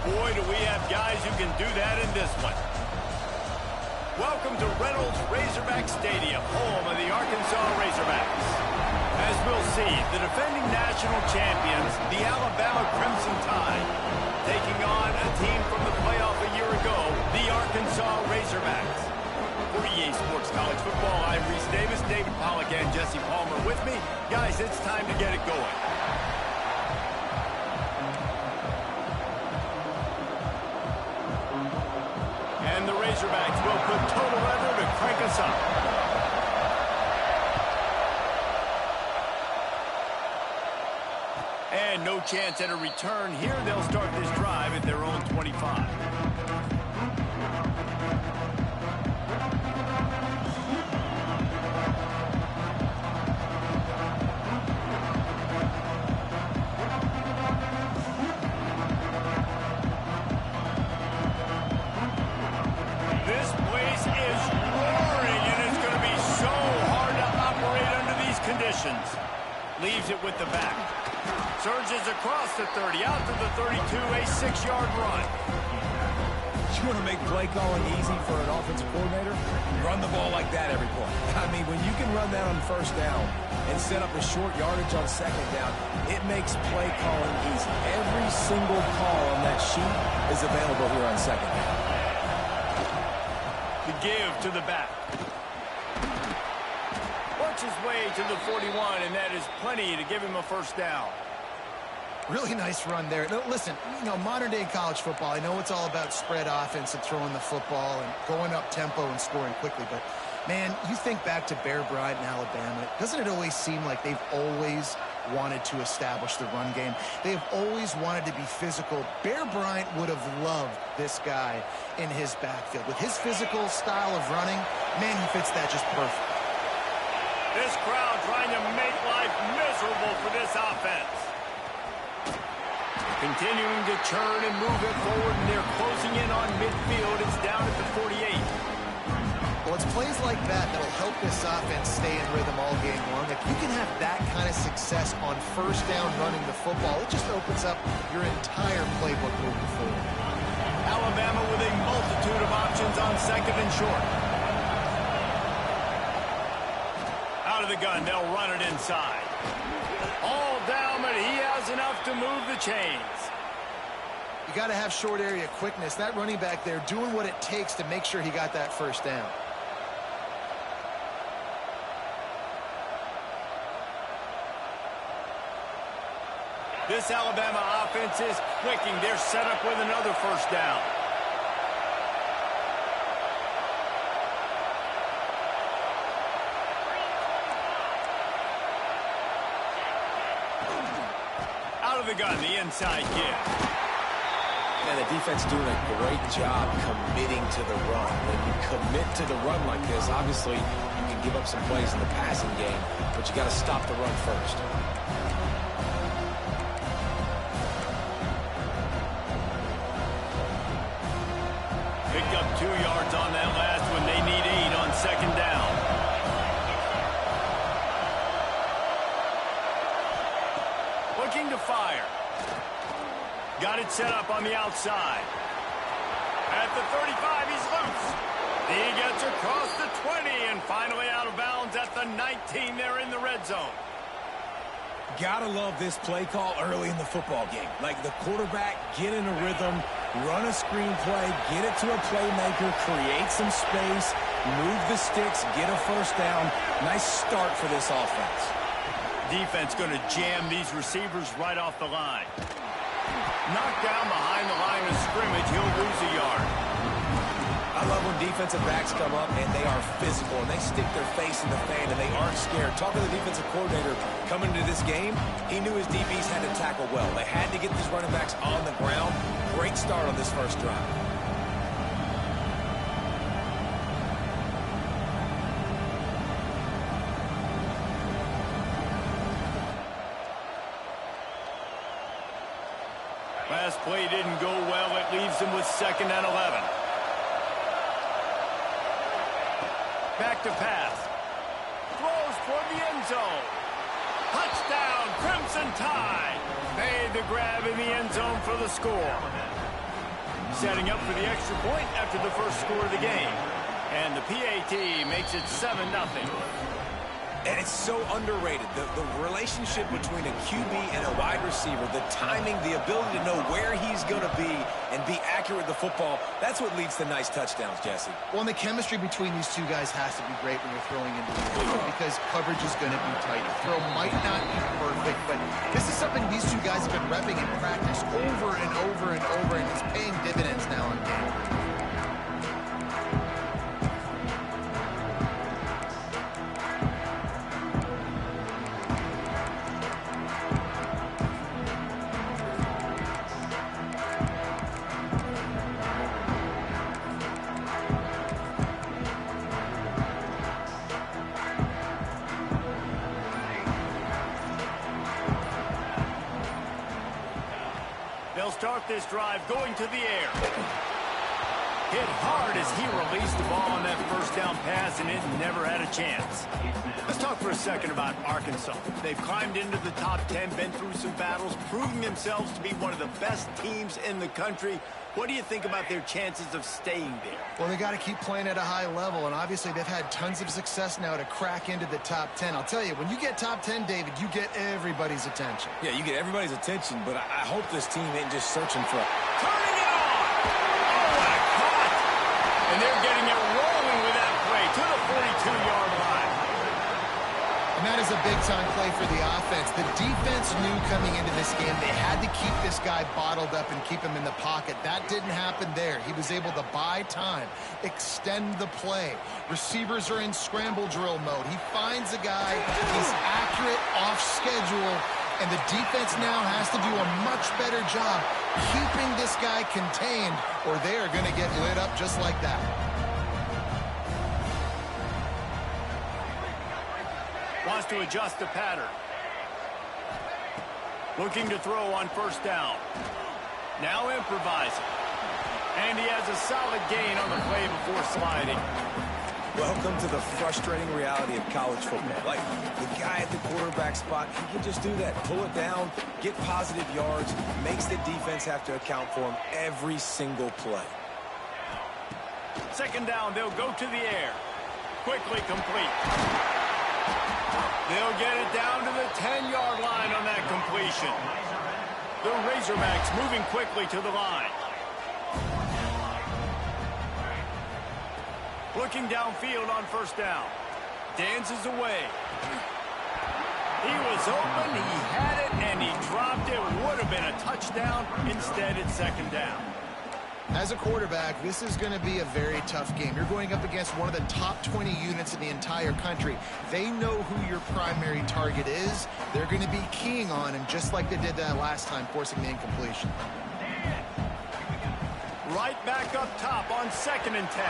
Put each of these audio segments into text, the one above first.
Boy, do we have guys who can do that in this one. Welcome to Reynolds Razorback Stadium, home of the Arkansas Razorbacks. As we'll see, the defending national champions, the Alabama Crimson Tide, taking on a team from the playoff a year ago, the Arkansas Razorbacks. For EA Sports College Football, I'm Reese Davis, David Pollack, and Jesse Palmer with me. Guys, it's time to get it going. And the Razorbacks will put total effort to crank us up. And no chance at a return here. They'll start this drive at their own 25. This place is roaring, and it's going to be so hard to operate under these conditions. Leaves it with the back. Surges across the 30, out to the 32, a 6-yard run. You want to make play calling easy for an offensive coordinator? Run the ball like that every play. I mean, when you can run that on first down and set up a short yardage on second down, it makes play calling easy. Every single call on that sheet is available here on second down. The give to the back. Works his way to the 41, and that is plenty to give him a first down. Really nice run there. No, listen, you know, modern-day college football, I know it's all about spread offense and throwing the football and going up tempo and scoring quickly, but, man, you think back to Bear Bryant in Alabama, doesn't it always seem like they've always wanted to establish the run game? They have always wanted to be physical. Bear Bryant would have loved this guy in his backfield. With his physical style of running, man, he fits that just perfect. This crowd trying to make life miserable for this offense. Continuing to churn and move it forward, and they're closing in on midfield. It's down at the 48. Well, it's plays like that that'll help this offense stay in rhythm all game long. If you can have that kind of success on first down running the football, it just opens up your entire playbook moving forward. Alabama with a multitude of options on second and short. Out of the gun, they'll run it inside. All down, but he has enough to move the chains. You got to have short area quickness. That running back there doing what it takes to make sure he got that first down. This Alabama offense is clicking. They're set up with another first down. Out of the gun, the inside give. And the defense doing a great job committing to the run. When you commit to the run like this, obviously you can give up some plays in the passing game, but you got to stop the run first. Picked up 2 yards on that last one. They need 8 on second down. Looking to fire. Got it set up on the outside. At the 35, he's loose. He gets across the 20 and finally out of bounds at the 19. They're in the red zone. Gotta love this play call early in the football game. Like the quarterback, get in a rhythm, run a screen play, get it to a playmaker, create some space, move the sticks, get a first down. Nice start for this offense. Defense going to jam these receivers right off the line. Knocked down behind the line of scrimmage. He'll lose a yard. I love when defensive backs come up and they are physical and they stick their face in the fan and they aren't scared. Talking to the defensive coordinator coming into this game, he knew his DBs had to tackle well. They had to get these running backs on the ground. Great start on this first drive. Last play didn't go well. It leaves them with 2nd and 11. Back to pass. Throws toward the end zone. Touchdown, Crimson Tide. Made the grab in the end zone for the score. Setting up for the extra point after the first score of the game. And the PAT makes it 7-0. And it's so underrated. The relationship between a QB and a wide receiver, the timing, the ability to know where he's going to be and be accurate with the football, that's what leads to nice touchdowns, Jesse. Well, and the chemistry between these two guys has to be great when you're throwing into the field because coverage is going to be tight. The throw might not be perfect, but this is something these two guys have been repping in practice over and over and over, and it's paying dividends now in game. They'll start this drive going to the air. Hit hard as he released the ball on that first down pass, and it never had a chance. Let's talk for a second about Arkansas. They've climbed into the top 10, been through some battles, proving themselves to be one of the best teams in the country. What do you think about their chances of staying there? Well, they got to keep playing at a high level, and obviously they've had tons of success now to crack into the top 10. I'll tell you, when you get top 10, David, you get everybody's attention. Yeah, you get everybody's attention, but I hope this team ain't just searching for a... Turning it on! Oh, what a cut! And they're getting it rolling with that play to the 42-yard line. And that is a big-time play for the offense. The defense knew coming into this game they had to keep this guy bottled up and keep him in the pocket. That didn't happen there. He was able to buy time, extend the play. Receivers are in scramble drill mode. He finds a guy, he's accurate, off schedule, and the defense now has to do a much better job keeping this guy contained, or they are going to get lit up just like that. Wants to adjust the pattern. Looking to throw on first down. Now improvising. And he has a solid gain on the play before sliding. Welcome to the frustrating reality of college football. Like, the guy at the quarterback spot, he can just do that. Pull it down, get positive yards, makes the defense have to account for him every single play. Second down, they'll go to the air. Quickly complete. They'll get it down to the 10-yard line on that completion. The Razorbacks moving quickly to the line. Looking downfield on first down. Dances away. He was open, he had it, and he dropped it. Would have been a touchdown. Instead, it's second down. As a quarterback, this is going to be a very tough game. You're going up against one of the top 20 units in the entire country. They know who your primary target is. They're going to be keying on him, just like they did that last time, forcing the incompletion. Right back up top on 2nd and 10.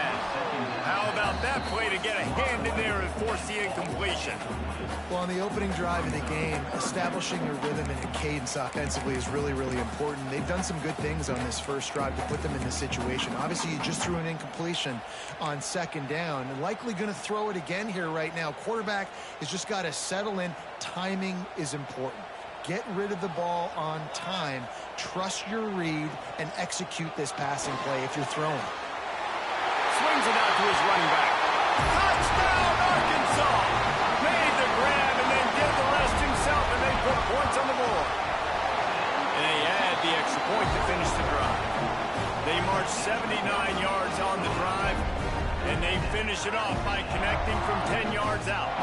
How about that play to get a hand in there and force the incompletion? Well, on the opening drive of the game, establishing a rhythm and a cadence offensively is really, really important. They've done some good things on this first drive to put them in this situation. Obviously, you just threw an incompletion on 2nd down, and likely going to throw it again here right now. Quarterback has just got to settle in. Timing is important. Get rid of the ball on time. Trust your read and execute this passing play if you're throwing. Swings it out to his running back. Touchdown, Arkansas! Made the grab and then did the rest himself, and they put points on the board. And they add the extra point to finish the drive. They march 79 yards on the drive, and they finish it off by connecting from 10 yards out.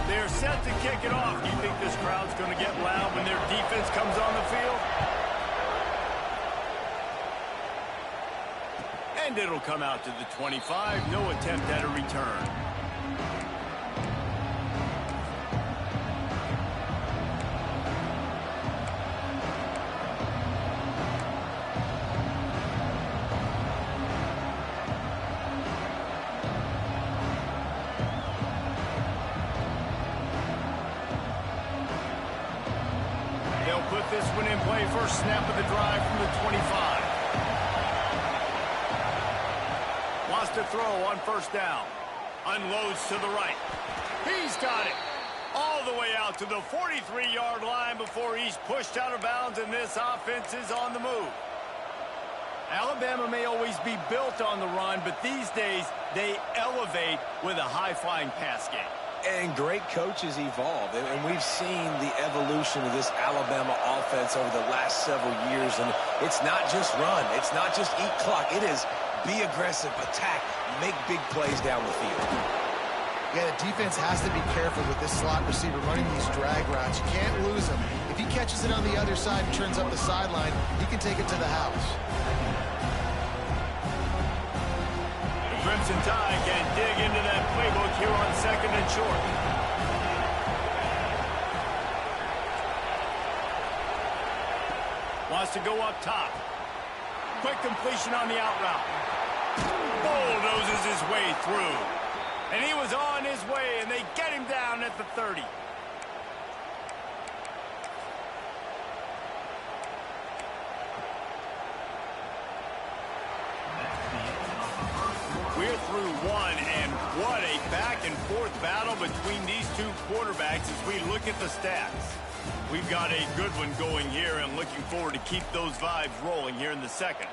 They're set to kick it off. Do you think this crowd's going to get loud when their defense comes on the field? And it'll come out to the 25. No attempt at a return. They'll put this one in play. First snap of the drive from the 25. Wants to throw on first down. Unloads to the right. He's got it. all the way out to the 43-yard line before he's pushed out of bounds, and this offense is on the move. Alabama may always be built on the run, but these days they elevate with a high-flying pass game. And great coaches evolve, and we've seen the evolution of this Alabama offense over the last several years, and it's not just run, it's not just eat clock, it is be aggressive, attack, make big plays down the field. Yeah, the defense has to be careful with this slot receiver running these drag routes. You can't lose him. If he catches it on the other side and turns up the sideline, he can take it to the house. The Crimson Tide can dig into that playbook here on 2nd and short. Wants to go up top. Quick completion on the out route. Bulldozes his way through. And he was on his way, and they get him down at the 30. We're through one, and what a back-and-forth battle between these two quarterbacks as we look at the stats. We've got a good one going here, and looking forward to keep those vibes rolling here in the second.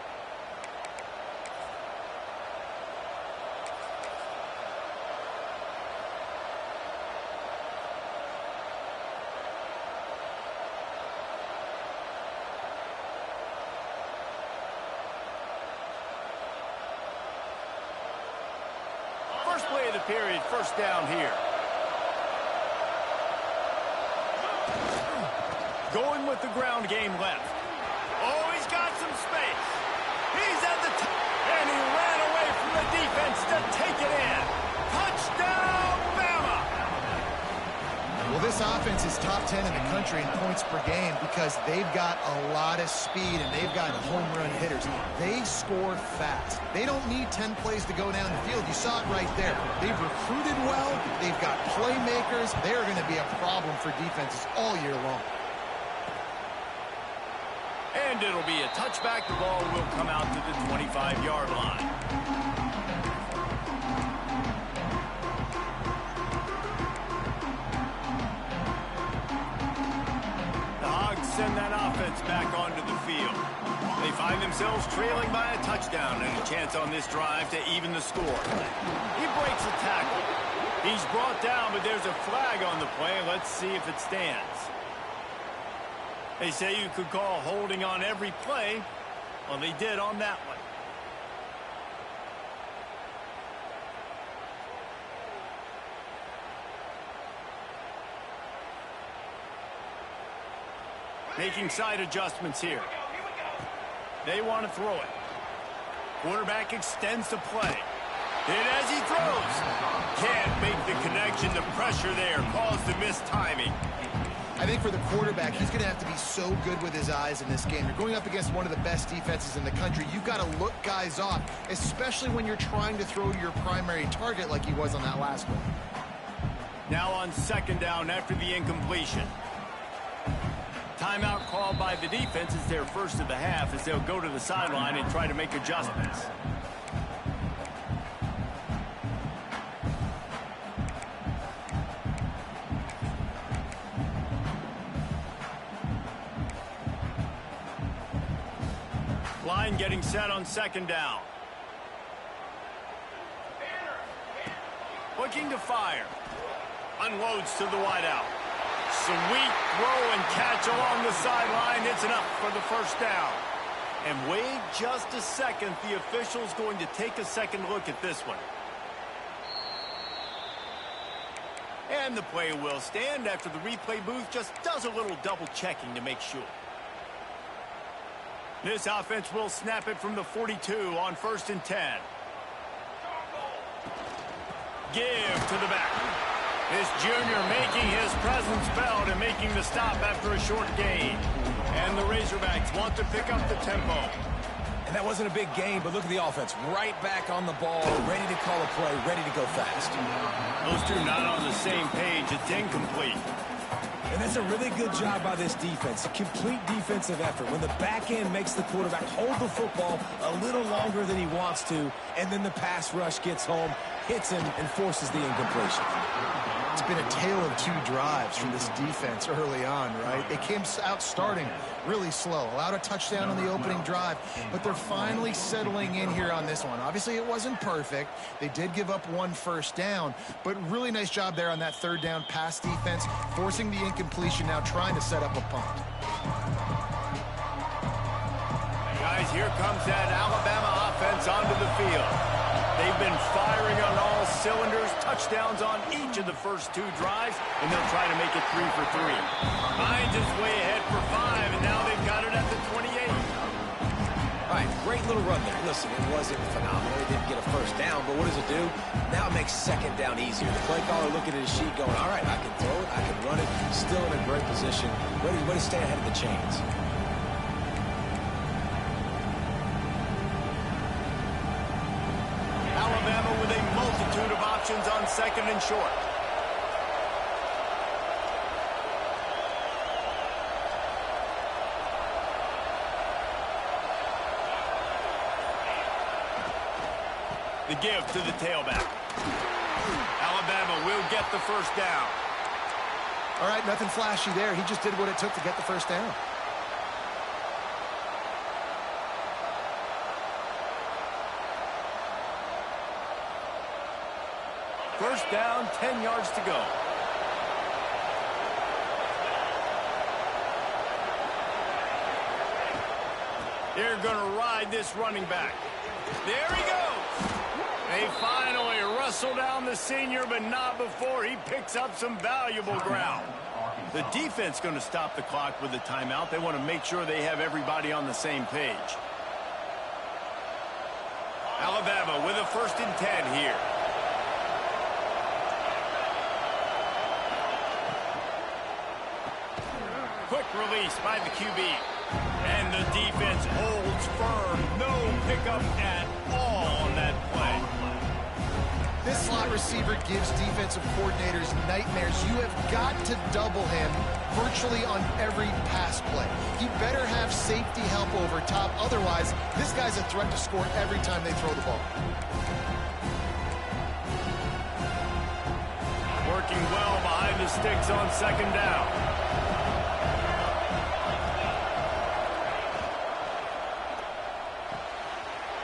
First play of the period, first down here. Going with the ground game left. Oh, he's got some space. He's at the top, and he ran away from the defense to take it in. Touchdown, Bama! Well, this offense is top 10 in the country in points per game because they've got a lot of speed and they've got home run hitters. They score fast. They don't need 10 plays to go down the field. You saw it right there. They've recruited well. They've got playmakers. They're going to be a problem for defenses all year long. And it'll be a touchback. The ball will come out to the 25-yard line. The Hogs send that offense back onto the field. They find themselves trailing by a touchdown and a chance on this drive to even the score. He breaks a tackle. He's brought down, but there's a flag on the play. Let's see if it stands. They say you could call holding on every play. Well, they did on that one. Making side adjustments here. They want to throw it. Quarterback extends the play. And as he throws, can't make the connection. The pressure there caused the missed timing. I think for the quarterback, he's going to have to be so good with his eyes in this game. You're going up against one of the best defenses in the country. You've got to look guys off, especially when you're trying to throw to your primary target like he was on that last one. Now on second down after the incompletion. Timeout called by the defense is their first of the half as they'll go to the sideline and try to make adjustments. Line getting set on second down. Looking to fire. Unloads to the wideout. Sweet throw and catch along the sideline. It's enough for the first down. And wait just a second. The official's going to take a second look at this one. And the play will stand after the replay booth just does a little double checking to make sure. This offense will snap it from the 42 on 1st and 10. Give to the back. This junior making his presence felt and making the stop after a short gain. And the Razorbacks want to pick up the tempo. And that wasn't a big gain, but look at the offense. Right back on the ball, ready to call a play, ready to go fast. Those two not on the same page. It's incomplete. And that's a really good job by this defense. A complete defensive effort. When the back end makes the quarterback hold the football a little longer than he wants to, and then the pass rush gets home, hits him, and forces the incompletion. It's been a tale of two drives for this defense early on, right? They came out starting really slow, allowed a touchdown on the opening drive, but they're finally settling in here on this one. Obviously, it wasn't perfect. They did give up one first down, but really nice job there on that third down pass defense, forcing the incompletion, now trying to set up a punt. Guys, here comes that Alabama offense onto the field. They've been firing on all cylinders, touchdowns on each of the first two drives, and they'll try to make it 3 for 3. Hines is way ahead for 5, and now they've got it at the 28. All right, great little run there. Listen, it wasn't phenomenal. They didn't get a first down, but what does it do? Now it makes second down easier. The play caller looking at his sheet going, all right, I can throw it, I can run it, still in a great position, ready to stay ahead of the chains. Alabama with a multitude of options on second and short. The give to the tailback. Alabama will get the first down. All right, nothing flashy there. He just did what it took to get the first down. First down, 10 yards to go. They're going to ride this running back. There he goes. They finally wrestle down the senior, but not before he picks up some valuable ground. The defense going to stop the clock with the timeout. They want to make sure they have everybody on the same page. Alabama with a 1st and 10 here. Quick release by the QB. And the defense holds firm. No pickup at all on that play. This slot receiver gives defensive coordinators nightmares. You have got to double him virtually on every pass play. He better have safety help over top. Otherwise, this guy's a threat to score every time they throw the ball. Working well behind the sticks on second down.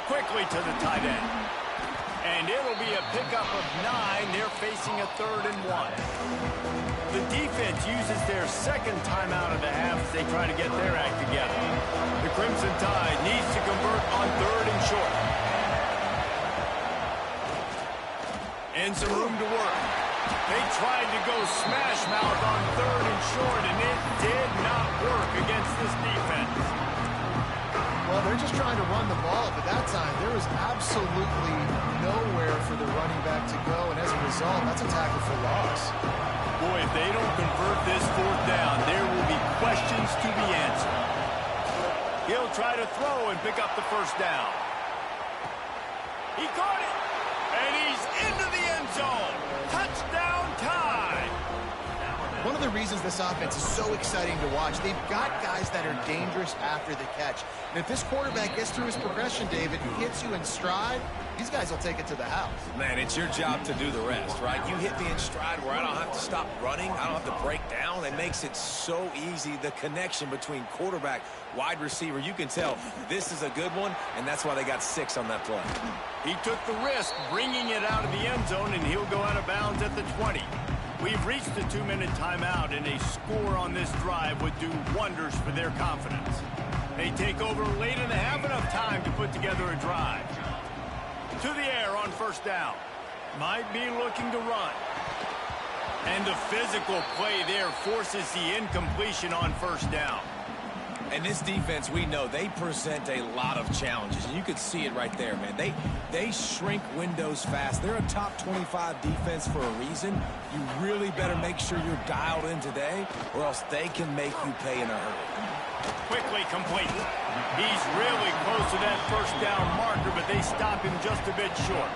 Quickly to the tight end. And it'll be a pickup of 9. They're facing a 3rd and 1. The defense uses their second timeout of the half as they try to get their act together. The Crimson Tide needs to convert on 3rd and short. And some room to work. They tried to go smash mouth on 3rd and short, and it did not work against this defense. Well, they're just trying to run the ball, but that time there was absolutely nowhere for the running back to go, and as a result, that's a tackle for loss. Boy, if they don't convert this 4th down, there will be questions to be answered. He'll try to throw and pick up the first down. He caught it, and he's into the end zone. Touchdown time. One of the reasons this offense is so exciting to watch, they've got guys that are dangerous after the catch. And if this quarterback gets through his progression, David, and hits you in stride, these guys will take it to the house. Man, it's your job to do the rest, right? You hit me in stride where I don't have to stop running. I don't have to break down. It makes it so easy. The connection between quarterback, wide receiver, you can tell this is a good one, and that's why they got 6 on that play. He took the risk, bringing it out of the end zone, and he'll go out of bounds at the 20. We've reached the 2-minute timeout, and a score on this drive would do wonders for their confidence. They take over late in the half, enough time to put together a drive. To the air on first down. Might be looking to run. And the physical play there forces the incompletion on first down. And this defense, we know, they present a lot of challenges. And you could see it right there, man. They shrink windows fast. They're a top 25 defense for a reason. You really better make sure you're dialed in today, or else they can make you pay in a hurry. Quickly complete. He's really close to that first down marker, but they stop him just a bit short.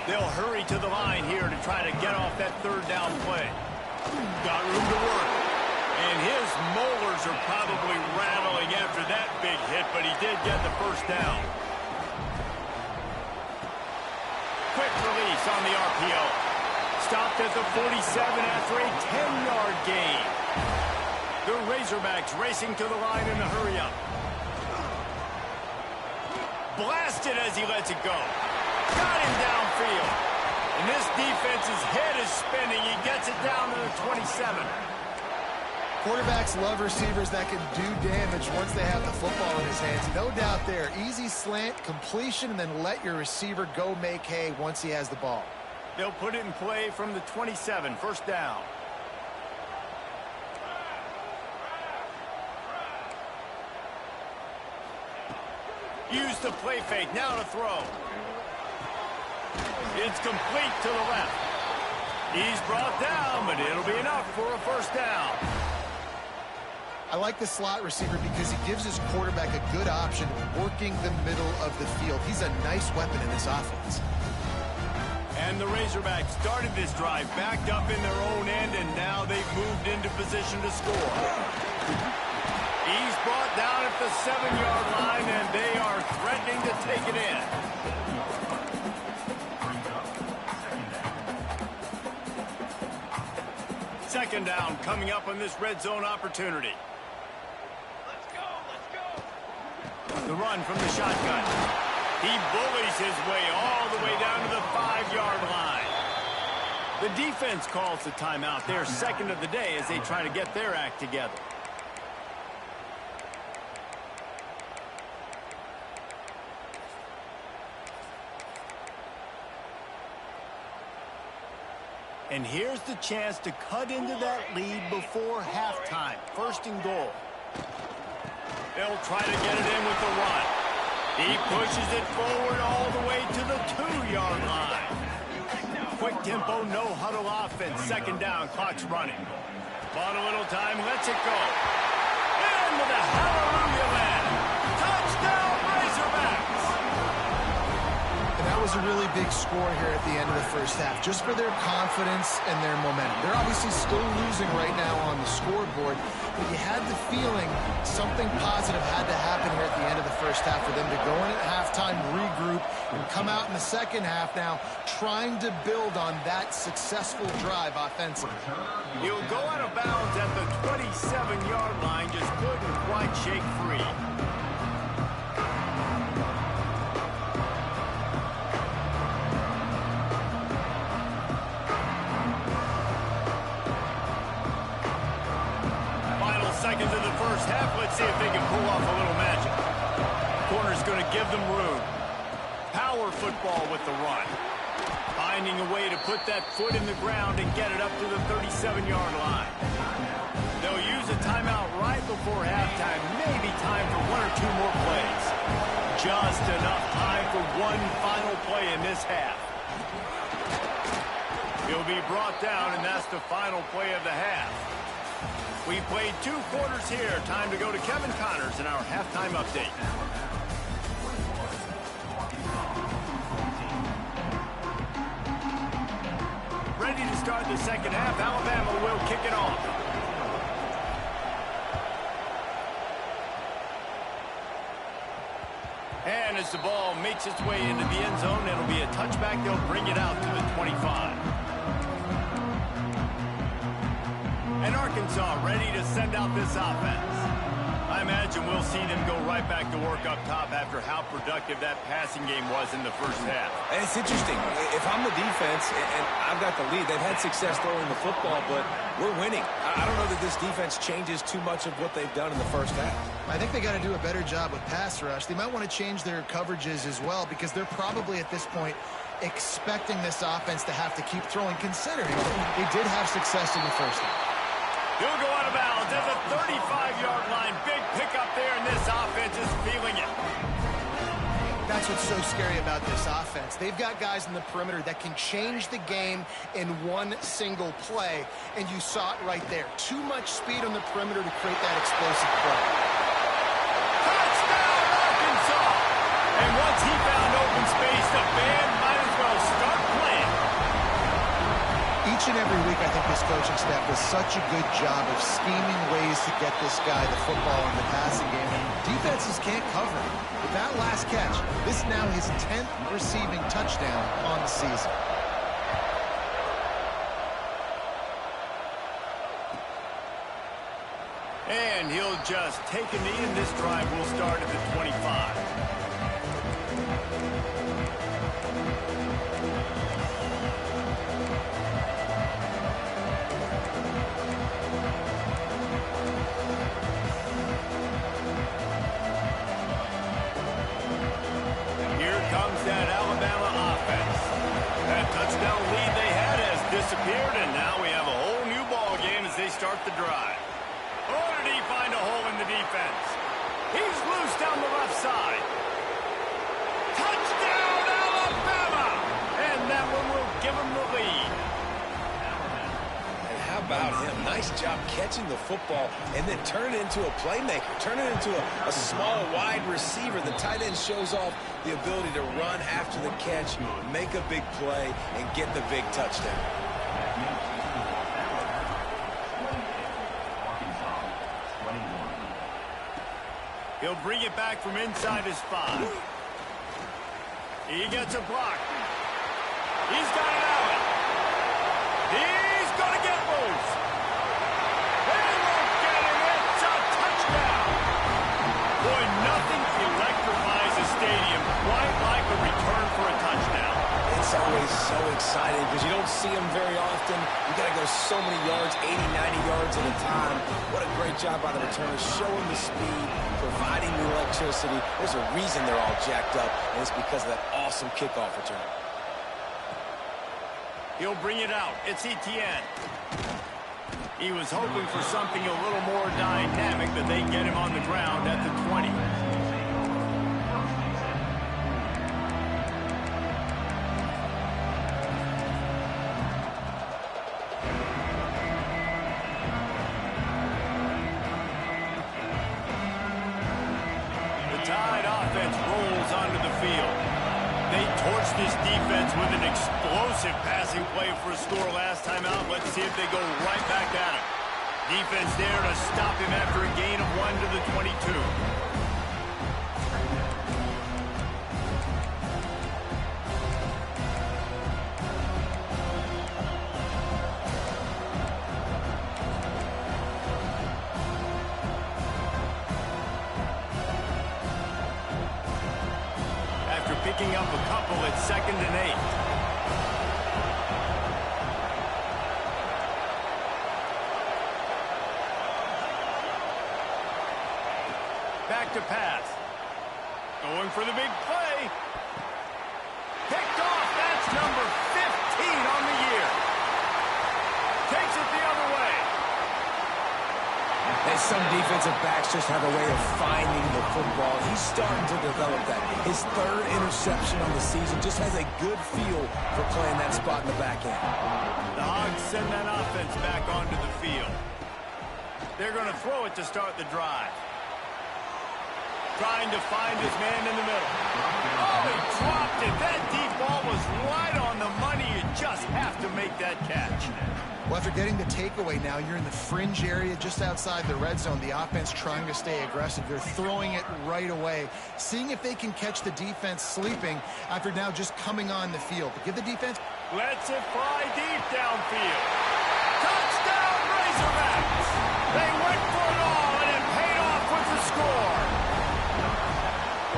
They'll hurry to the line here to try to get off that 3rd down play. Got room to work. And his molars are probably rattling after that big hit, but he did get the first down. Quick release on the RPO. stopped at the 47 after a 10-yard gain. The Razorbacks racing to the line in the hurry-up. Blasted as he lets it go. Got him downfield. And this defense's head is spinning. He gets it down to the 27. Quarterbacks love receivers that can do damage once they have the football in his hands. No doubt there. Easy slant, completion, and then let your receiver go make hay once he has the ball. They'll put it in play from the 27, first down. Use the play fake, now to throw. It's complete to the left. He's brought down, but it'll be enough for a first down. I like the slot receiver because he gives his quarterback a good option working the middle of the field. He's a nice weapon in this offense. And the Razorbacks started this drive backed up in their own end, and now they've moved into position to score. He's brought down at the 7-yard line, and they are threatening to take it in. Second down coming up on this red zone opportunity. The run from the shotgun. He bullies his way all the way down to the 5-yard line. The defense calls the timeout. Their second of the day as they try to get their act together. And here's the chance to cut into that lead before halftime. First and goal. They'll try to get it in with the run. He pushes it forward all the way to the 2-yard line. Quick tempo, no huddle offense. Second down, clock's running. Bought a little time, lets it go. Into the hallelujah land. Touchdown, Razorbacks! And that was a really big score here at the end of the first half, just for their confidence and their momentum. They're obviously still losing right now on the scoreboard, but you had the feeling something positive had to happen here at the end of the first half for them to go in at halftime, regroup, and come out in the second half now trying to build on that successful drive offensively. He'll go out of bounds at the 27-yard line, just couldn't quite shake free. Seconds of the first half. Let's see if they can pull off a little magic. Corner's going to give them room. Power football with the run. Finding a way to put that foot in the ground and get it up to the 37-yard line. They'll use a timeout right before halftime. Maybe time for one or two more plays. Just enough time for one final play in this half. He'll be brought down, and that's the final play of the half. We played 2 quarters here. Time to go to Kevin Connors in our halftime update. Ready to start the second half. Alabama will kick it off. And as the ball makes its way into the end zone, it'll be a touchback. They'll bring it out to the 25. And Arkansas ready to send out this offense. I imagine we'll see them go right back to work up top after how productive that passing game was in the first half. And it's interesting. If I'm the defense and I've got the lead, they've had success throwing the football, but we're winning. I don't know that this defense changes too much of what they've done in the first half. I think they got to do a better job with pass rush. They might want to change their coverages as well because they're probably at this point expecting this offense to have to keep throwing, considering they did have success in the first half. He'll go out of bounds at the 35-yard line. Big pickup there, and this offense is feeling it. That's what's so scary about this offense. They've got guys in the perimeter that can change the game in one single play, and you saw it right there. Too much speed on the perimeter to create that explosive play. Touchdown, Arkansas! And once he found open space, the band might as well start playing. Each and every week, I think this coaching staff does such a good job of scheming ways to get this guy the football in the passing game, and defenses can't cover it. With that last catch, this is now his 10th receiving touchdown on the season. he'll just take a knee, and this drive will start at the 25. Disappeared, and now we have a whole new ball game as they start the drive. Oh, did he find a hole in the defense? He's loose down the left side. Touchdown, Alabama! And that one will give him the lead. And how about him? Nice job catching the football and then turn it into a playmaker. Turn it into a small, wide receiver. The tight end shows off the ability to run after the catch, make a big play, and get the big touchdown. He'll bring it back from inside his 5. He gets a block. He's got it out. He's going to get loose. They won't get him. It's a touchdown. Boy, nothing electrifies a stadium quite like a return for a touchdown. It's always so exciting because you don't see them very often. You got to go so many yards, 80, 90 yards at a time. What a great job by the returners, showing the speed, providing the electricity. There's a reason they're all jacked up, and it's because of that awesome kickoff return. He'll bring it out. It's Etienne. He was hoping for something a little more dynamic, but they get him on the ground at the 20. This defense with an explosive passing play for a score last time out. Let's see if they go right back at him. Defense there to stop him after a gain of 1 to the 22. Picking up a couple at 2nd and 8. Back to pass. Going for the big play. Picked off. That's number 15 on the year. Takes it the other way. And some defensive backs just have a way of finding the football. He's starting to develop that. His 3rd interception on the season just has a good feel for playing that spot in the back end. The Hogs send that offense back onto the field. They're going to throw it to start the drive. Trying to find his man in the middle. Oh, he dropped it. That deep ball was right on the money. You just have to make that catch. Well, after getting the takeaway now, you're in the fringe area just outside the red zone. The offense trying to stay aggressive. They're throwing it right away, seeing if they can catch the defense sleeping after now just coming on the field. But give the defense... Lets it fly deep downfield. Touchdown, Razorbacks! They went for it all, and it paid off with the score.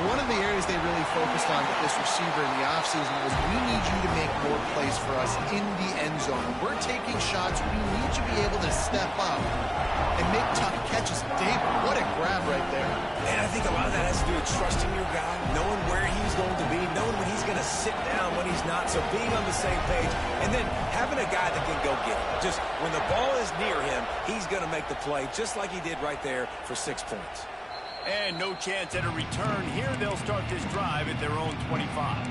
One of the areas they really focused on with this receiver in the offseason was we need you to make more plays for us in the end zone. When we're taking shots, we need you to be able to step up and make tough catches. David, what a grab right there. And I think a lot of that has to do with trusting your guy, knowing where he's going to be, knowing when he's going to sit down, when he's not, so being on the same page, and then having a guy that can go get it. Just when the ball is near him, he's going to make the play, just like he did right there for 6 points. And no chance at a return here. They'll start this drive at their own 25.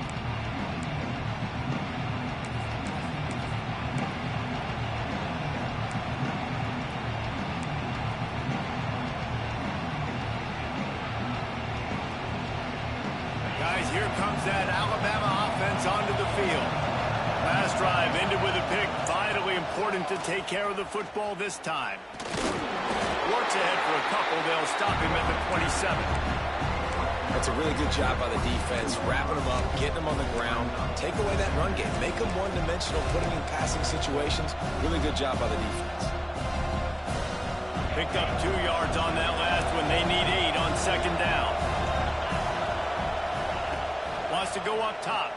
Guys, here comes that Alabama offense onto the field. Last drive ended with a pick. Vitally important to take care of the football this time. Works ahead for a couple. They'll stop him at the 27. That's a really good job by the defense, wrapping them up, getting them on the ground, take away that run game, make them one-dimensional, put them in passing situations. Really good job by the defense. Picked up 2 yards on that last one. They need 8 on second down. Wants to go up top.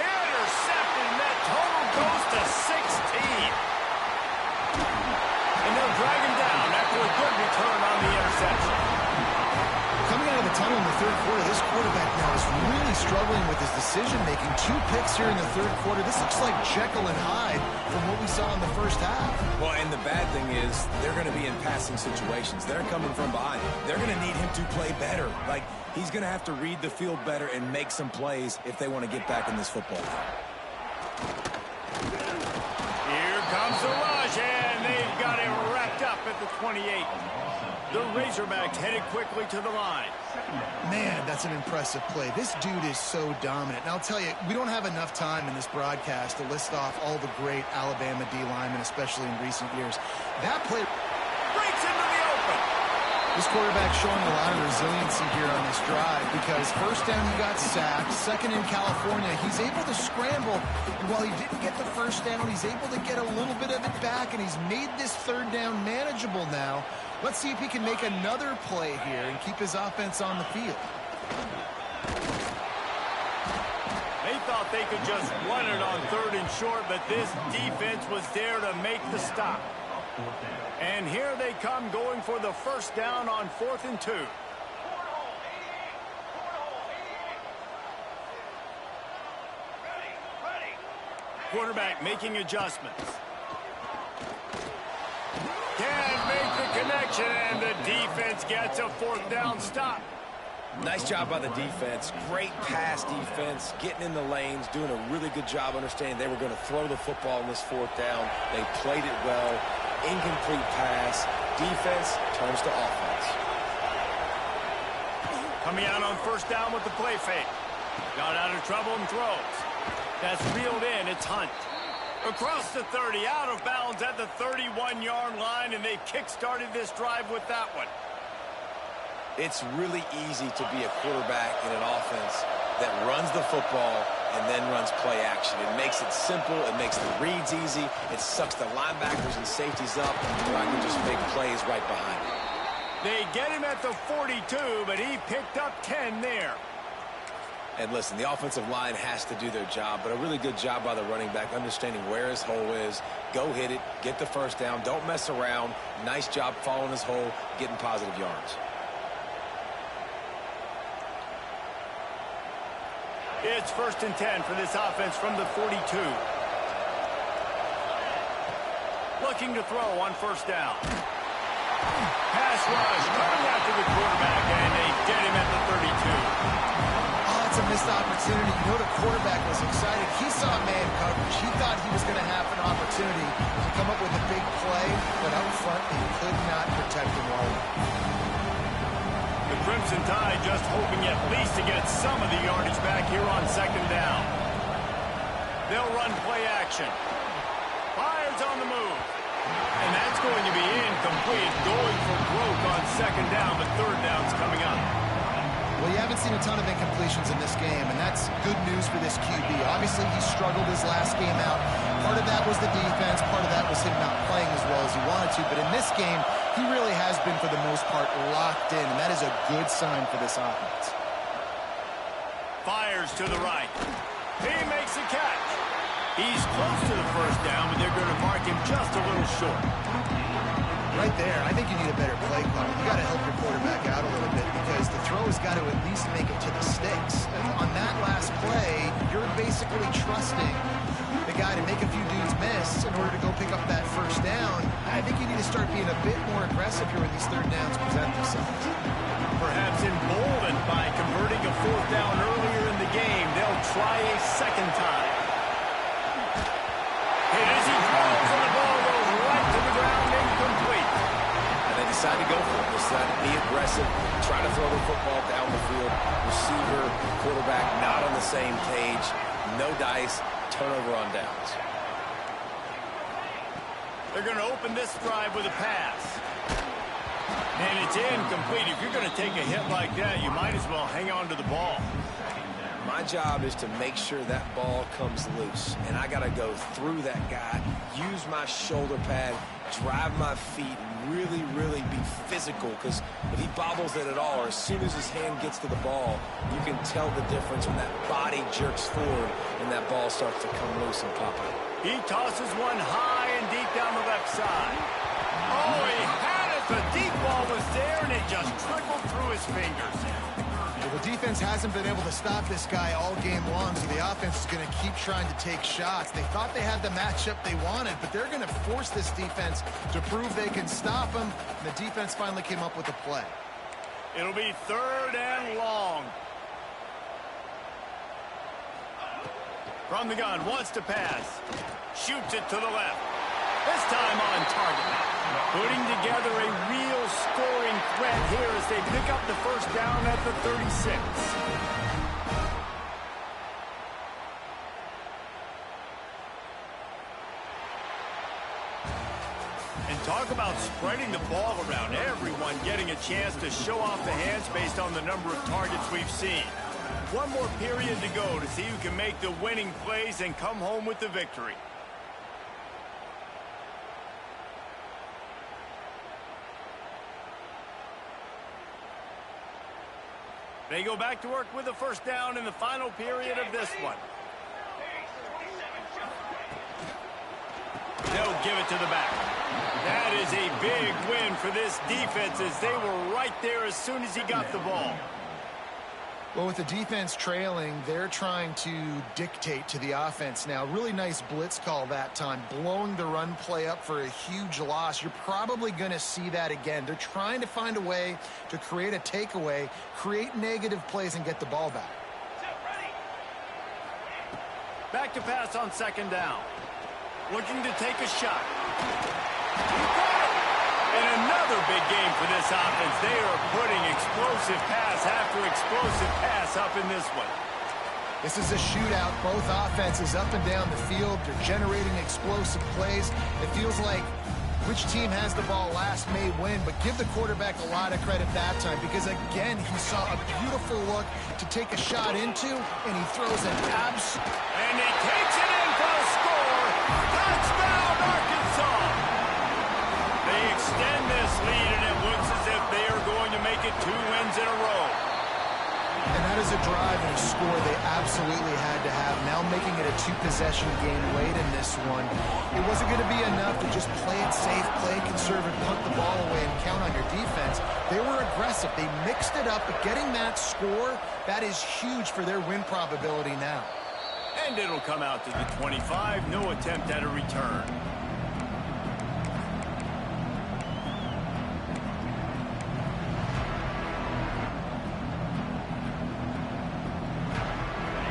Intercepted, and that total goes to 16. And they'll drag him down after a good return on the interception. Coming out of the tunnel in the third quarter, this quarterback now is really struggling with his decision-making. 2 picks here in the third quarter. This looks like Jekyll and Hyde from what we saw in the first half. Well, and the bad thing is they're going to be in passing situations. They're coming from behind. They're going to need him to play better. Like, he's going to have to read the field better and make some plays if they want to get back in this football game. Here comes the rush, and they've got it wrapped up at the 28. The Razorbacks headed quickly to the line. Man, that's an impressive play. This dude is so dominant. And I'll tell you, we don't have enough time in this broadcast to list off all the great Alabama D linemen, especially in recent years. That play Breaks into the open. This quarterback showing a lot of resiliency here on this drive because first down he got sacked, second in California, he's able to scramble, and while he didn't get the first down, he's able to get a little bit of it back, and he's made this third down manageable now. Let's see if he can make another play here and keep his offense on the field. They thought they could just run it on 3rd and short, but this defense was there to make the stop. And here they come going for the first down on 4th and 2. Quarterback making adjustments. Can't make the connection, and the defense gets a 4th down stop. Nice job by the defense. Great pass defense, getting in the lanes, doing a really good job understanding they were going to throw the football in this 4th down. They played it well. Incomplete pass. Defense turns to offense. Coming out on first down with the play fake. Got out of trouble and throws. That's reeled in. It's Hunt. Across the 30, out of bounds at the 31-yard line, and they kick-started this drive with that one. It's really easy to be a quarterback in an offense that runs the football and then runs play action. It makes it simple. It makes the reads easy. It sucks the linebackers and safeties up, and I can just make plays right behind it. They get him at the 42, but he picked up 10 there. And listen, the offensive line has to do their job, but a really good job by the running back understanding where his hole is. Go hit it, get the first down, don't mess around. Nice job following his hole, getting positive yards. It's 1st and 10 for this offense from the 42. Looking to throw on first down. Pass rush coming after the quarterback, and they get him at the 32. Oh, it's a missed opportunity. You know the quarterback was excited. He saw man coverage. He thought he was going to have an opportunity to come up with a big play, but up front he could not protect him well enough. The Crimson Tide just hoping at least to get some of the yardage back here on second down. They'll run play action. Fires on the move. And that's going to be incomplete. Going for broke on second down, but third down's coming up. Well, you haven't seen a ton of incompletions in this game, and that's good news for this QB. Obviously, he struggled his last game out. Part of that was the defense. Part of that was him not playing as well as he wanted to. But in this game, he really has been, for the most part, locked in, and that is a good sign for this offense. Fires to the right. He makes a catch. He's close to the first down, but they're going to mark him just a little short. Right there, I think you need a better play call. You got to help your quarterback out a little bit because the throw has got to at least make it to the sticks. And on that last play, you're basically trusting the guy to make a few dudes miss in order to go pick up that first down. I think you need to start being a bit more aggressive here when these third downs present themselves. Perhaps emboldened by converting a fourth down earlier in the game, they'll try a second time. Hit as he throws, and the ball goes right to the ground, incomplete. And they decide to go for it. They decide to be aggressive, try to throw the football down the field. Receiver, quarterback not on the same page. No dice, turnover on downs. They're going to open this drive with a pass. And it's incomplete. If you're going to take a hit like that, you might as well hang on to the ball. My job is to make sure that ball comes loose, and I got to go through that guy, use my shoulder pad, drive my feet, really, really be physical, because if he bobbles it at all, or as soon as his hand gets to the ball, you can tell the difference when that body jerks forward and that ball starts to come loose and pop out. He tosses one high and deep down the left side. Oh, he had it. The deep ball was there, and it just trickled through his fingers. Well, the defense hasn't been able to stop this guy all game long, so the offense is going to keep trying to take shots. They thought they had the matchup they wanted, but they're going to force this defense to prove they can stop him. And the defense finally came up with a play. It'll be 3rd and long. From the gun, wants to pass. Shoots it to the left. This time on target. Putting together a real scoring threat here as they pick up the first down at the 36. And talk about spreading the ball around. Everyone getting a chance to show off the hands based on the number of targets we've seen. One more period to go to see who can make the winning plays and come home with the victory. They go back to work with a first down in the final period of this one. They'll give it to the back. That is a big win for this defense as they were right there as soon as he got the ball. Well, with the defense trailing, they're trying to dictate to the offense now. Really nice blitz call that time, blowing the run play up for a huge loss. You're probably going to see that again. They're trying to find a way to create a takeaway, create negative plays, and get the ball back. Back to pass on 2nd down. Looking to take a shot. And another big game for this offense. They are putting explosive pass after explosive pass up in this one. This is a shootout. Both offenses up and down the field. They're generating explosive plays. It feels like which team has the ball last may win, but give the quarterback a lot of credit that time because, again, he saw a beautiful look to take a shot into, and he throws an abs. And he takes it in for a score. Touchdown, Arkansas! They extend this lead, and it looks as if they are going to make it 2 wins in a row. And that is a drive and a score they absolutely had to have. Now making it a 2-possession game late in this one. It wasn't going to be enough to just play it safe, play it conservative, punt the ball away, and count on your defense. They were aggressive. They mixed it up, but getting that score, that is huge for their win probability now. And it'll come out to the 25. No attempt at a return.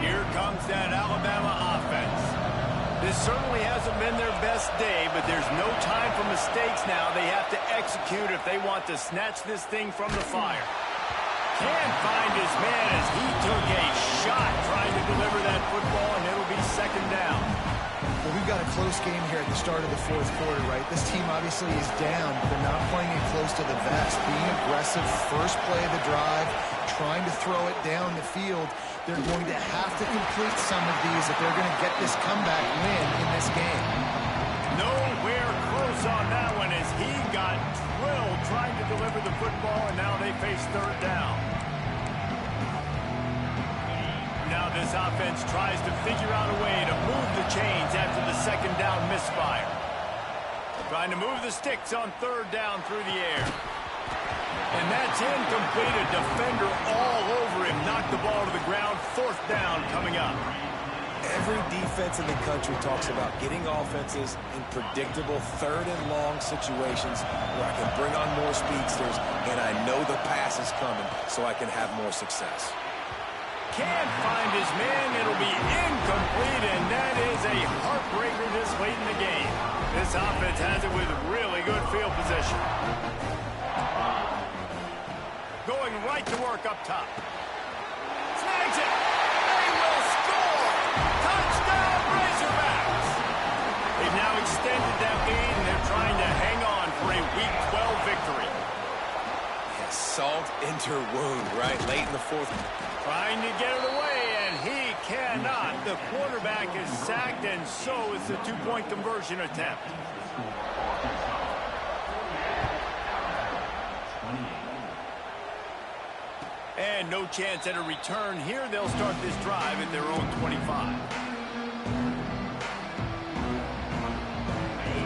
Here comes that Alabama offense. This certainly hasn't been their best day, but there's no time for mistakes now. They have to execute if they want to snatch this thing from the fire. Can't find his man as he took a shot trying to deliver that football, and it'll be 2nd down. Well, we've got a close game here at the start of the 4th quarter, right? This team obviously is down, but they're not playing it close to the vest. Being aggressive, first play of the drive, trying to throw it down the field. They're going to have to complete some of these if they're going to get this comeback win in this game. Nowhere close on that one as he got drilled trying to deliver the football, and now they face 3rd down. Now this offense tries to figure out a way to move the chains after the 2nd down misfire. Trying to move the sticks on 3rd down through the air. And that's incomplete. A defender all over him. Knocked the ball to the ground. 4th down coming up. Every defense in the country talks about getting offenses in predictable 3rd and long situations where I can bring on more speedsters and I know the pass is coming so I can have more success. Can't find his man. It'll be incomplete, and that is a heartbreaker this late in the game. This offense has it with really good field position. Going right to work up top. Snags it. They will score. Touchdown, Razorbacks. They've now extended that lead, and they're trying to hang on for a Week 12 victory. Yeah, salt into her wound, right? Late in the 4th. Trying to get it away, and he cannot. The quarterback is sacked, and so is the two-point conversion attempt. And no chance at a return here. They'll start this drive at their own 25.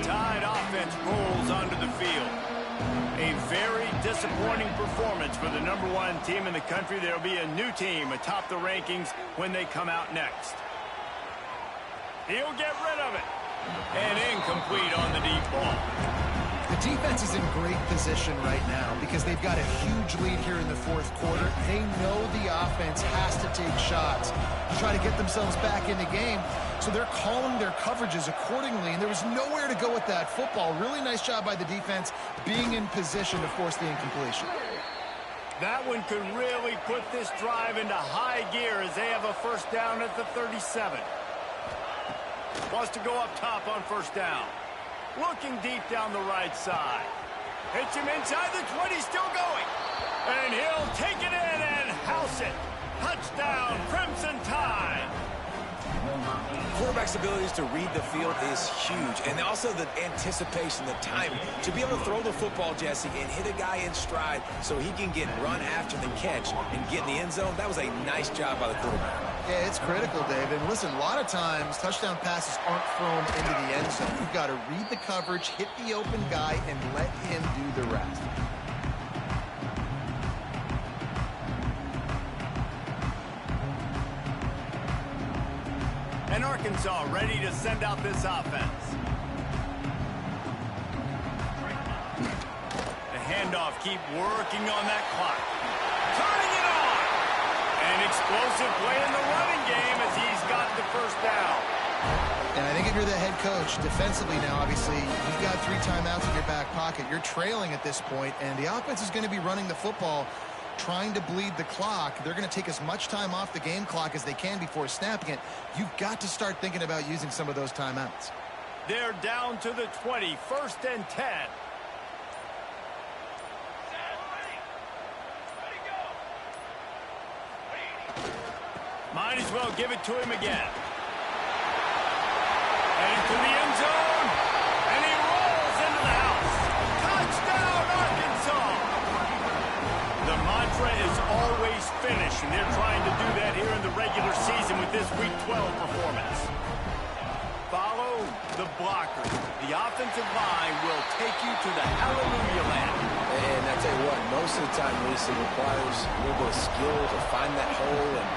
Tide offense rolls onto the field. A very disappointing performance for the #1 team in the country. There will be a new team atop the rankings when they come out next. He'll get rid of it. And incomplete on the deep ball. The defense is in great position right now because they've got a huge lead here in the fourth quarter. They know the offense has to take shots to try to get themselves back in the game. So they're calling their coverages accordingly, and there was nowhere to go with that football. Really nice job by the defense being in position to force the incompletion. That one could really put this drive into high gear as they have a first down at the 37. Wants to go up top on first down. Looking deep down the right side. Hits him inside the 20, still going. And he'll take it in and house it. Touchdown, Crimson Tide. Quarterback's abilities to read the field is huge. And also the anticipation, the timing. To be able to throw the football, Jesse, and hit a guy in stride so he can get run after the catch and get in the end zone, that was a nice job by the quarterback. Yeah, it's critical, Dave. And listen, a lot of times touchdown passes aren't thrown into the end zone. You've got to read the coverage, hit the open guy, and let him do the rest. And Arkansas ready to send out this offense. The handoff, keep working on that clock. Turning it on! An explosive play in the running game as he's got the first down. And I think if you're the head coach, defensively now, obviously, you've got 3 timeouts in your back pocket. You're trailing at this point, and the offense is going to be running the football, trying to bleed the clock. They're going to take as much time off the game clock as they can before snapping it. You've got to start thinking about using some of those timeouts. They're down to the 20, 1st and 10. Might as well give it to him again. Heading to the end zone, and he rolls into the house. Touchdown, Arkansas! The mantra is always finish, and they're trying to do that here in the regular season with this Week 12 performance. Follow the blocker. The offensive line will take you to the hallelujah land. And I tell you what, most of the time, Reese, it requires a little bit of skill to find that hole and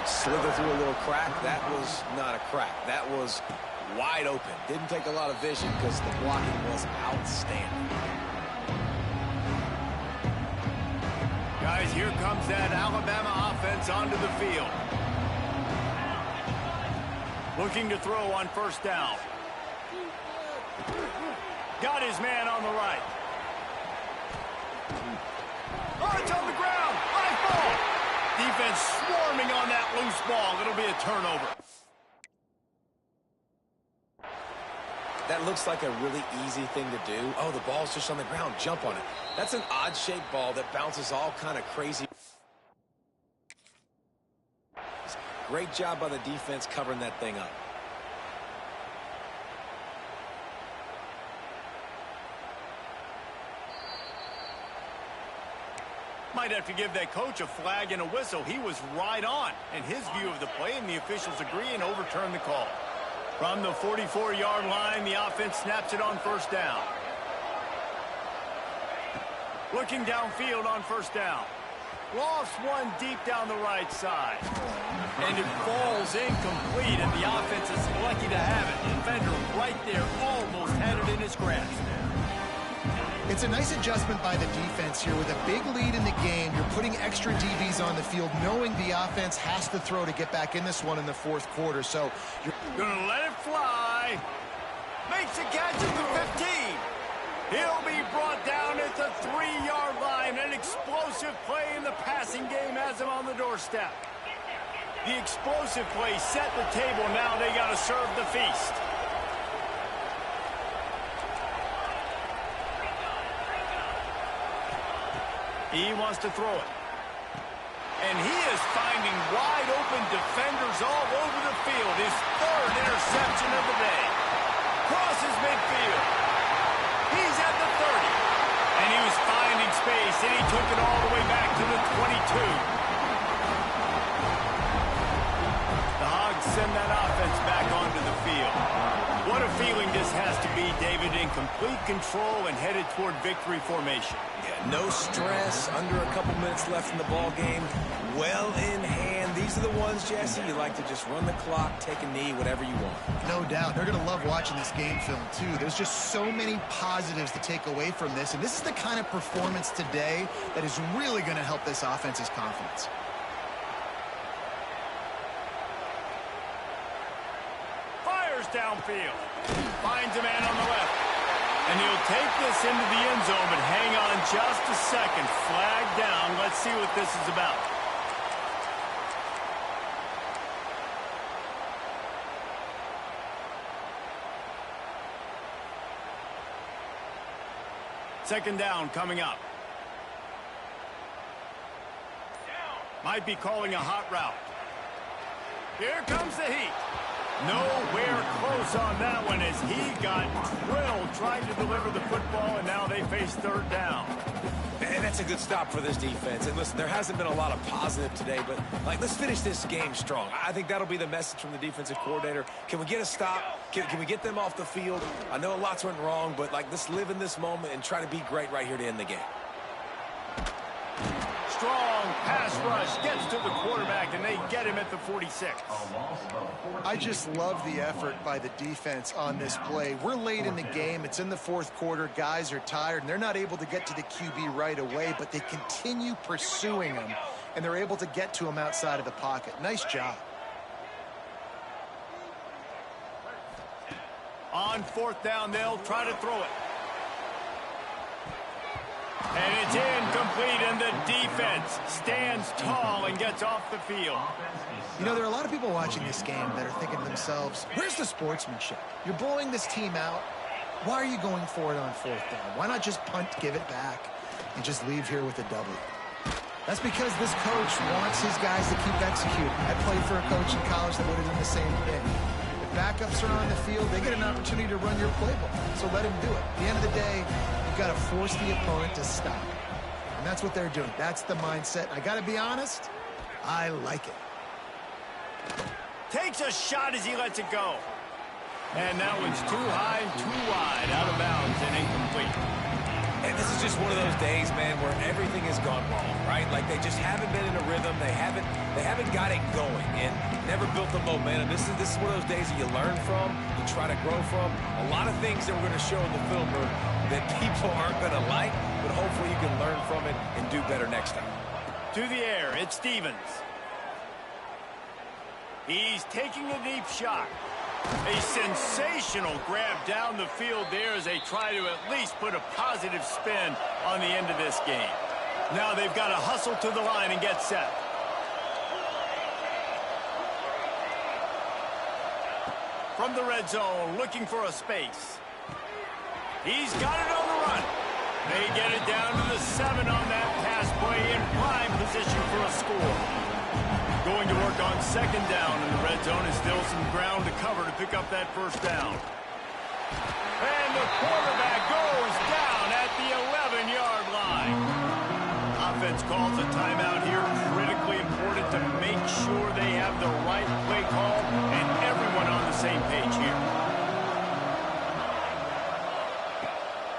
slither through a little crack. That was not a crack. That was wide open. Didn't take a lot of vision because the blocking was outstanding. Guys, here comes that Alabama offense onto the field. Looking to throw on first down. Got his man on the right. Oh, it's on the ground. Live ball. Defense swarming on that loose ball. It'll be a turnover. That looks like a really easy thing to do. Oh, the ball's just on the ground. Jump on it. That's an odd-shaped ball that bounces all kind of crazy. Great job by the defense covering that thing up. Might have to give that coach a flag and a whistle. He was right on in his view of the play, and the officials agree and overturn the call. From the 44-yard line, the offense snaps it on first down. Looking downfield on first down. Lost one deep down the right side. And it falls incomplete, and the offense is lucky to have it. The defender right there almost had it in his grasp. It's a nice adjustment by the defense here. With a big lead in the game, you're putting extra DBs on the field, knowing the offense has to throw to get back in this one in the fourth quarter. So you're going to let it fly. Makes a catch at the 15. He'll be brought down at the 3-yard line. An explosive play in the passing game has him on the doorstep. The explosive play set the table. Now they got to serve the feast. He wants to throw it. And he is finding wide-open defenders all over the field. His third interception of the day. Crosses midfield. He's at the 30. And he was finding space, and he took it all the way back to the 22. The Hogs send that offense back onto the field. What a feeling this has to be, David, in complete control and headed toward victory formation. Yeah, no stress, under a couple minutes left in the ball game. Well in hand. These are the ones, Jesse, you like to just run the clock, take a knee, whatever you want. No doubt. They're going to love watching this game film, too. There's just so many positives to take away from this, and this is the kind of performance today that is really going to help this offense's confidence. Downfield. Finds a man on the left. And he'll take this into the end zone, but hang on just a second. Flag down. Let's see what this is about. Second down coming up. Might be calling a hot route. Here comes the heat. Nowhere close on that one as he got drilled trying to deliver the football, and now they face third down. And that's a good stop for this defense. And listen, there hasn't been a lot of positive today, but let's finish this game strong. I think that'll be the message from the defensive coordinator. Can we get a stop? Can we get them off the field? I know lots went wrong, but let's live in this moment and try to be great right here to end the game. Strong pass rush gets to the quarterback, and they get him at the 46. I just love the effort by the defense on this play. We're late in the game. It's in the fourth quarter. Guys are tired, and they're not able to get to the QB right away, but they continue pursuing him, and they're able to get to him outside of the pocket. Nice job. On fourth down, they'll try to throw it. And it's incomplete, and the defense stands tall and gets off the field. You know, there are a lot of people watching this game that are thinking to themselves, where's the sportsmanship? You're blowing this team out. Why are you going for it on fourth down? Why not just punt, give it back, and just leave here with a W? That's because this coach wants his guys to keep executing. I played for a coach in college that would have done the same thing. If backups are on the field, they get an opportunity to run your playbook, so let him do it. At the end of the day, got to force the opponent to stop. And that's what they're doing. That's the mindset. I got to be honest, I like it. Takes a shot as he lets it go. And that one's too high and too wide, out of bounds and incomplete. And this is just one of those days, man, where everything has gone wrong, right? Like they just haven't been in a rhythm. They haven't got it going and never built the momentum. This is one of those days that you learn from, you try to grow from. A lot of things that we're going to show in the film are that people aren't going to like, but hopefully you can learn from it and do better next time. To the air, it's Stevens. He's taking a deep shot. A sensational grab down the field there as they try to at least put a positive spin on the end of this game. Now they've got to hustle to the line and get set. From the red zone, looking for a space. He's got it on the run. They get it down to the 7 on that pass play in prime position for a score. Going to work on second down in the red zone, and still some ground to cover to pick up that first down. And the quarterback goes down at the 11-yard line. Offense calls a timeout here. Critically important to make sure they have the right play call and everyone on the same page here.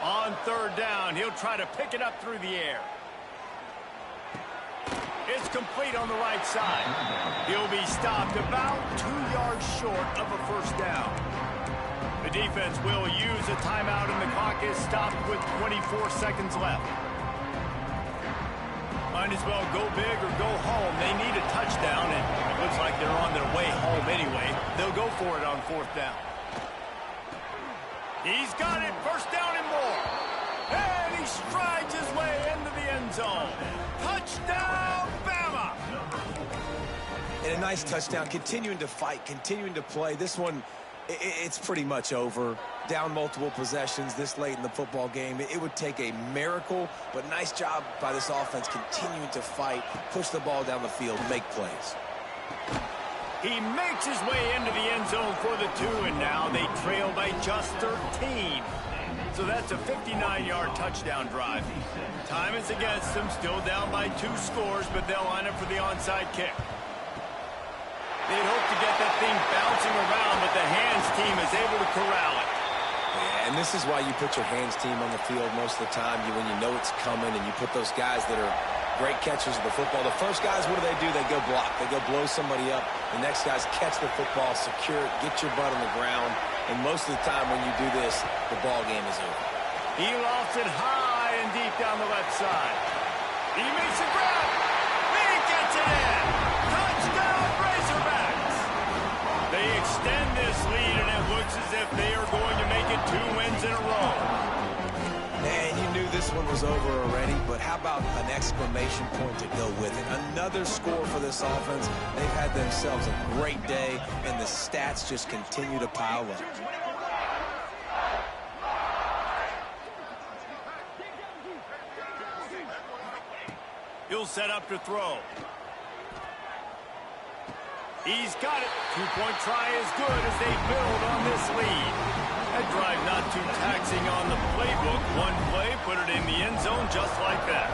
On third down, he'll try to pick it up through the air. It's complete on the right side. He'll be stopped about 2 yards short of a first down. The defense will use a timeout, and the clock is stopped with 24 seconds left. Might as well go big or go home. They need a touchdown, and it looks like they're on their way home anyway. They'll go for it on fourth down. He's got it. First down and more. And he strides his way into the end zone. Touchdown, Bama! And a nice touchdown, continuing to fight, continuing to play. This one, It's pretty much over. Down multiple possessions this late in the football game. It would take a miracle, but nice job by this offense continuing to fight, push the ball down the field, make plays. He makes his way into the end zone for the 2, and now they trail by just 13. So that's a 59-yard touchdown drive. Time is against them, still down by 2 scores, but they'll line up for the onside kick. They'd hope to get that thing bouncing around, but the hands team is able to corral it. Yeah, and this is why you put your hands team on the field most of the time. When you know it's coming, and you put those guys that are great catchers of the football. The first guys, what do? They go block. They go blow somebody up. The next guys catch the football, secure it, get your butt on the ground. And most of the time when you do this, the ball game is over. He lofts it high and deep down the left side. He makes a grab. He gets it in. Touchdown, Razorbacks. They extend this lead, and it looks as if they are going to make it 2 wins in a row. Man, you knew this one was over already, but how about an exclamation point to go with it? Another score for this offense. They've had themselves a great day, and the stats just continue to pile up. He'll set up to throw. He's got it. 2-point try is good as they build on this lead. That drive not too taxing on the playbook. One play, put it in the end zone just like that.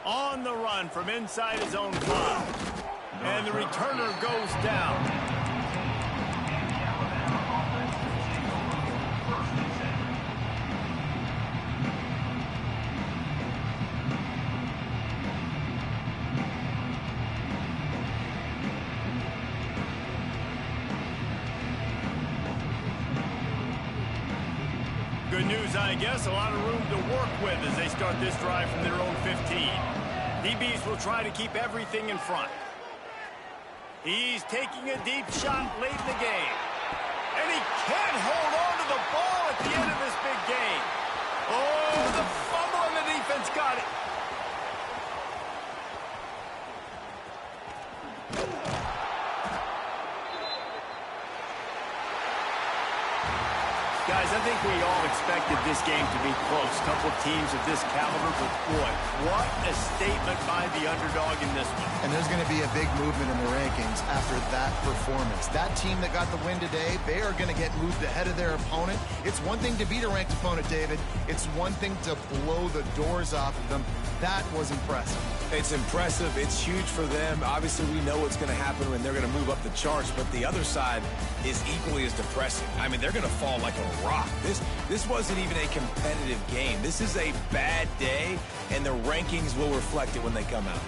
On the run from inside his own 5. And the returner goes down. Good news, I guess. A lot of room to work with as they start this drive from their own 15. DBs will try to keep everything in front. He's taking a deep shot late in the game. And he can't hold on to the ball at the end of this big game. Oh, the fumble and the defense got it. Guys, I think we all expected this game to be close. Couple teams of this caliber, but boy, what a statement by the underdog in this one. And there's going to be a big movement in the rankings after that performance. That team that got the win today, they are going to get moved ahead of their opponent. It's one thing to beat a ranked opponent, David. It's one thing to blow the doors off of them. That was impressive. It's impressive. It's huge for them. Obviously, we know what's going to happen when they're going to move up the charts, but the other side is equally as depressing. I mean, they're going to fall like a rock. This wasn't even a competitive game. This is a bad day, and the rankings will reflect it when they come out.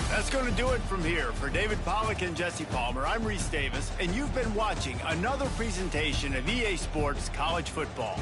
That's going to do it from here. For David Pollack and Jesse Palmer, I'm Reese Davis, and you've been watching another presentation of EA Sports College Football.